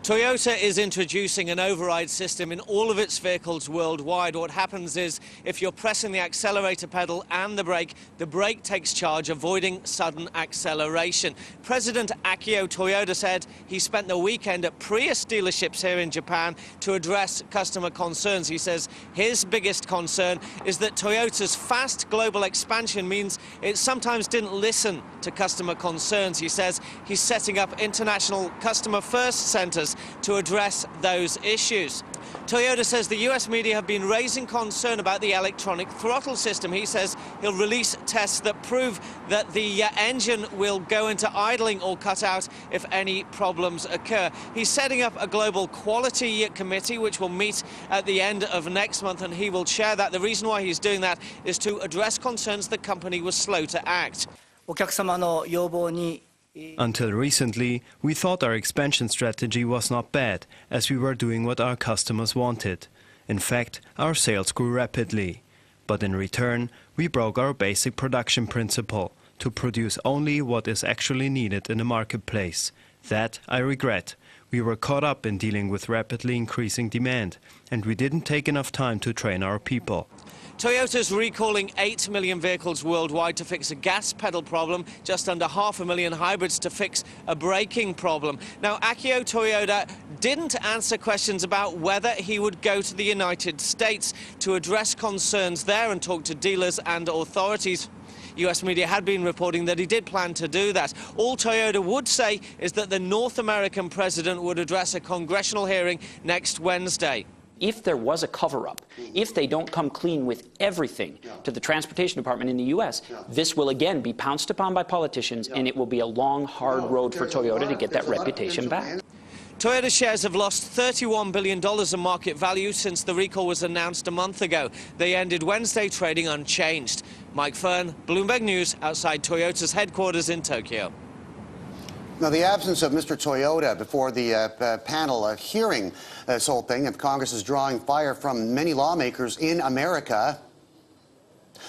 Toyota is introducing an override system in all of its vehicles worldwide. What happens is, if you're pressing the accelerator pedal and the brake takes charge, avoiding sudden acceleration. President Akio Toyoda said he spent the weekend at Prius dealerships here in Japan to address customer concerns. He says his biggest concern is that Toyota's fast global expansion means it sometimes didn't listen to customer concerns. He says he's setting up international customer-first centers to address those issues. Toyota says the US media have been raising concern about the electronic throttle system. He says he'll release tests that prove that the engine will go into idling or cut out if any problems occur. He's setting up a global quality committee which will meet at the end of next month, and he will chair that. The reason why he's doing that is to address concerns the company was slow to act. Until recently, we thought our expansion strategy was not bad, as we were doing what our customers wanted. In fact, our sales grew rapidly. But in return, we broke our basic production principle, to produce only what is actually needed in the marketplace. That I regret. We were caught up in dealing with rapidly increasing demand, and we didn't take enough time to train our people. Toyota's recalling 8 million vehicles worldwide to fix a gas pedal problem, just under 500,000 hybrids to fix a braking problem. Now, Akio Toyoda didn't answer questions about whether he would go to the United States to address concerns there and talk to dealers and authorities. US media had been reporting that he did plan to do that. All Toyota would say is that the North American president would address a congressional hearing next Wednesday. If there was a cover-up, if they don't come clean with everything to the Transportation Department in the U.S., this will again be pounced upon by politicians, and it will be a long, hard road for Toyota to get that reputation back. Toyota shares have lost $31 billion in market value since the recall was announced a month ago. They ended Wednesday trading unchanged. Mike Fern, Bloomberg News, outside Toyota's headquarters in Tokyo. Now, the absence of Mr. Toyoda before the panel hearing this whole thing, and Congress is drawing fire from many lawmakers in America.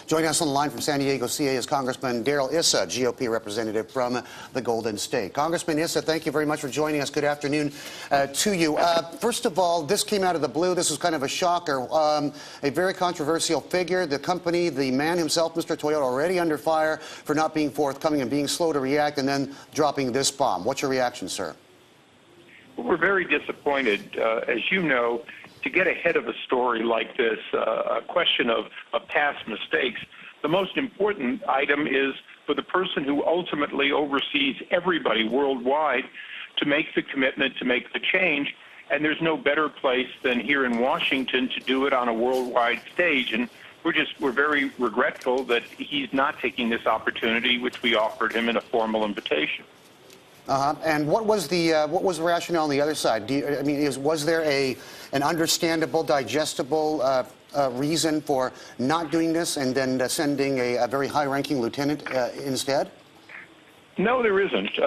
Joining us on the line from San Diego, CA, is Congressman Darrell Issa, GOP representative from the Golden State. Congressman Issa, thank you very much for joining us. Good afternoon to you. First of all, this came out of the blue. This was kind of a shocker. A very controversial figure. The company, the man himself, Mr. Toyoda, already under fire for not being forthcoming and being slow to react, and then dropping this bomb. What's your reaction, sir? Well, we're very disappointed. As you know, to get ahead of a story like this, a question of past mistakes, the most important item is for the person who ultimately oversees everybody worldwide to make the commitment, to make the change. And there's no better place than here in Washington to do it on a worldwide stage. And we're very regretful that he's not taking this opportunity, which we offered him in a formal invitation. And what was the rationale on the other side? Was there an understandable, digestible reason for not doing this and then sending a very high-ranking lieutenant instead? No, there isn't.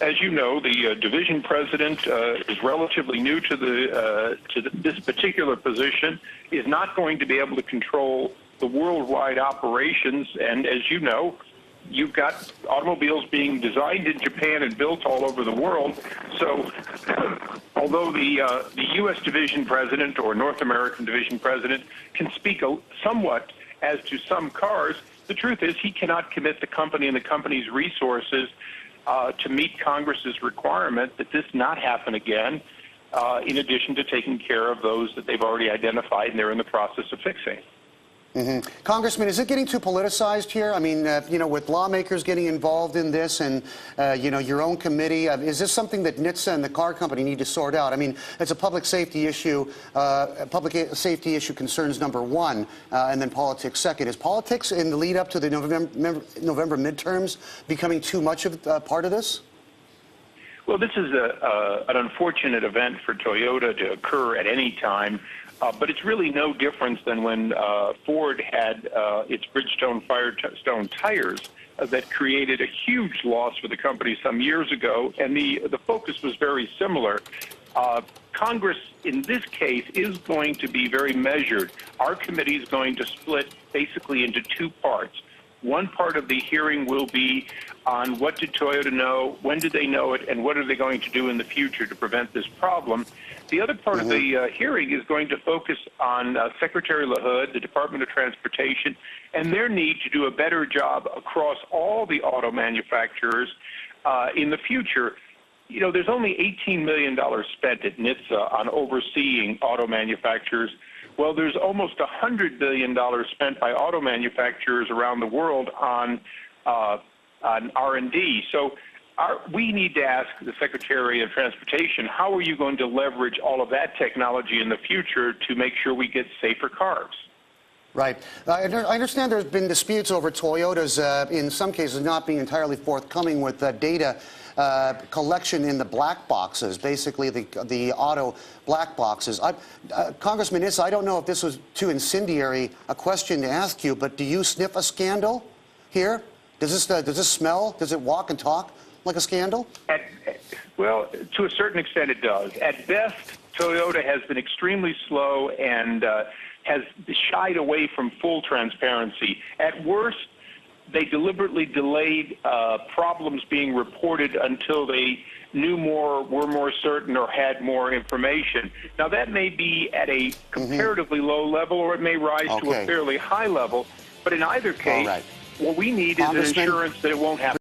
As you know, the division president is relatively new to this particular position, is not going to be able to control the worldwide operations, and as you know, you've got automobiles being designed in Japan and built all over the world. So although the U.S. division president or North American division president can speak somewhat as to some cars, the truth is he cannot commit the company and the company's resources to meet Congress's requirement that this not happen again, in addition to taking care of those that they've already identified and they're in the process of fixing. Mm-hmm. Congressman, is it getting too politicized here? I mean, with lawmakers getting involved in this and, your own committee, is this something that NHTSA and the car company need to sort out? I mean, it's a public safety issue. Public safety issue concerns number one, and then politics second. Is politics in the lead up to the November midterms becoming too much of part of this? Well, this is an unfortunate event for Toyota to occur at any time. But it's really no difference than when Ford had its Bridgestone Firestone tires that created a huge loss for the company some years ago, and the focus was very similar. Congress, in this case, is going to be very measured. Our committee is going to split basically into two parts. One part of the hearing will be on what did Toyota know, when did they know it, and what are they going to do in the future to prevent this problem. The other part of the hearing is going to focus on Secretary LaHood, the Department of Transportation, and their need to do a better job across all the auto manufacturers in the future. You know, there's only $18 million spent at NHTSA on overseeing auto manufacturers. Well, there's almost $100 billion spent by auto manufacturers around the world on R&D. So we need to ask the Secretary of Transportation, how are you going to leverage all of that technology in the future to make sure we get safer cars? Right. I understand there's been disputes over Toyota's, in some cases, not being entirely forthcoming with data collection in the black boxes, basically the auto black boxes. Congressman Issa, I don't know if this was too incendiary a question to ask you, but do you sniff a scandal here? Does this smell? Does it walk and talk like a scandal? Well, to a certain extent it does. At best, Toyota has been extremely slow and has shied away from full transparency. At worst, they deliberately delayed problems being reported until they knew more, were more certain, or had more information. Now, that may be at a comparatively low level, or it may rise to a fairly high level. But in either case, what we need is an assurance that it won't happen.